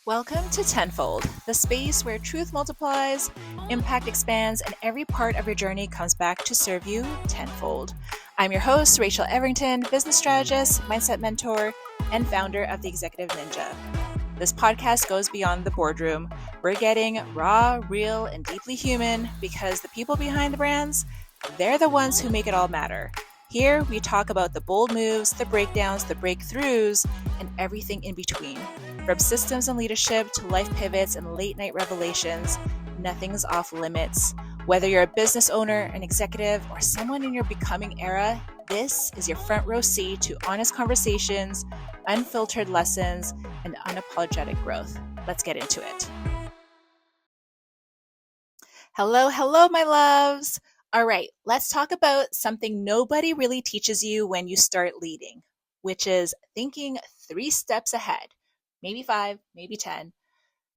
Welcome to Tenfold, the space where truth multiplies, impact expands, and every part of your journey comes back to serve you tenfold. I'm your host, Rachel Everington, business strategist, mindset mentor, and founder of the Executive Ninja. This podcast goes beyond the boardroom. We're getting raw, real, and deeply human because the people behind the brands, they're the ones who make it all matter. Here, we talk about the bold moves, the breakdowns, the breakthroughs, and everything in between. From systems and leadership to life pivots and late night revelations, nothing's off limits. Whether you're a business owner, an executive, or someone in your becoming era, this is your front row seat to honest conversations, unfiltered lessons, and unapologetic growth. Let's get into it. Hello, my loves. All right, let's talk about something nobody really teaches you when you start leading, which is thinking 3 steps ahead. Maybe 5, maybe 10.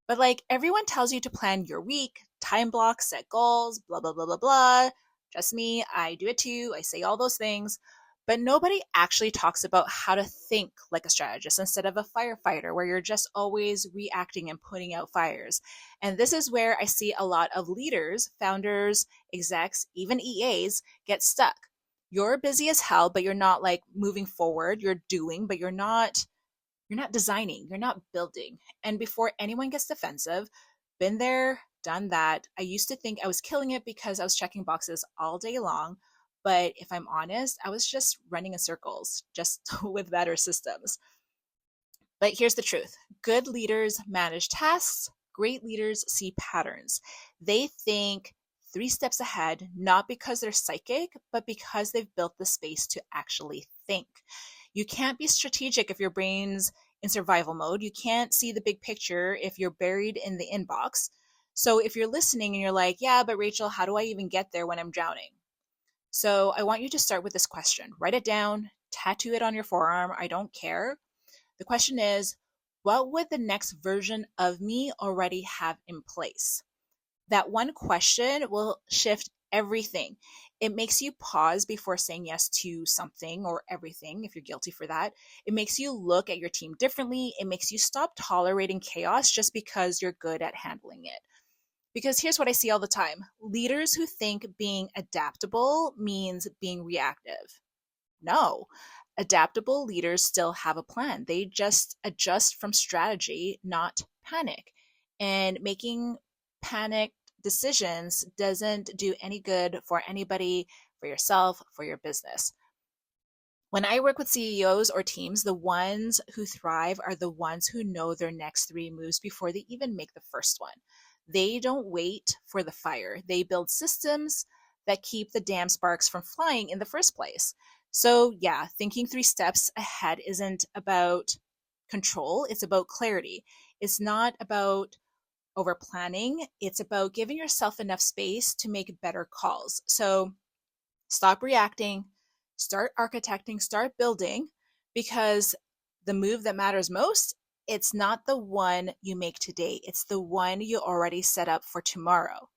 But everyone tells you to plan your week, time blocks, set goals, blah, blah, blah, blah, blah. Trust me, I do it too. I say all those things. But nobody actually talks about how to think like a strategist instead of a firefighter, where you're just always reacting and putting out fires. And this is where I see a lot of leaders, founders, execs, even EAs get stuck. You're busy as hell, but you're not moving forward. You're doing, but you're not designing, you're not building. And before anyone gets defensive, been there, done that. I used to think I was killing it because I was checking boxes all day long. But if I'm honest, I was just running in circles, just with better systems. But here's the truth. Good leaders manage tasks. Great leaders see patterns. They think 3 steps ahead, not because they're psychic, but because they've built the space to actually think. You can't be strategic if your brain's in survival mode. You can't see the big picture if you're buried in the inbox. So if you're listening and you're like, yeah, but Rachel, how do I even get there when I'm drowning? So I want you to start with this question. Write it down, tattoo it on your forearm. I don't care. The question is, what would the next version of me already have in place? That one question will shift everything. It makes you pause before saying yes to something or everything, if you're guilty for that. It makes you look at your team differently. It makes you stop tolerating chaos just because you're good at handling it. Because here's what I see all the time. Leaders who think being adaptable means being reactive. No, adaptable leaders still have a plan. They just adjust from strategy, not panic. And making panicked decisions doesn't do any good for anybody, for yourself, for your business. When I work with CEOs or teams, the ones who thrive are the ones who know their next 3 moves before they even make the first one. They don't wait for the fire. They build systems that keep the damn sparks from flying in the first place. So yeah, thinking 3 steps ahead isn't about control. It's about clarity. It's not about over planning. It's about giving yourself enough space to make better calls. So stop reacting, start architecting, start building, because the move that matters most, it's not the one you make today. It's the one you already set up for tomorrow.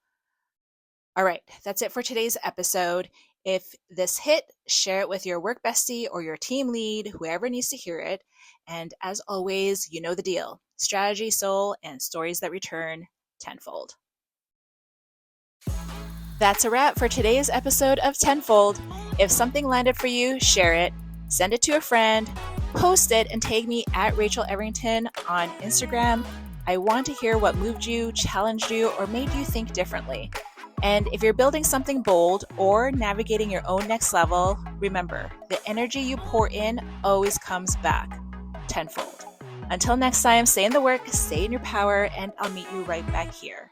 All right, that's it for today's episode. If this hit, share it with your work bestie or your team lead, whoever needs to hear it. And as always, you know the deal. Strategy, soul, and stories that return tenfold. That's a wrap for today's episode of Tenfold. If something landed for you, share it, send it to a friend, post it, and tag me at Rachel Everington on Instagram. I want to hear what moved you, challenged you, or made you think differently. And if you're building something bold or navigating your own next level, remember, the energy you pour in always comes back tenfold. Until next time, stay in the work, stay in your power, and I'll meet you right back here.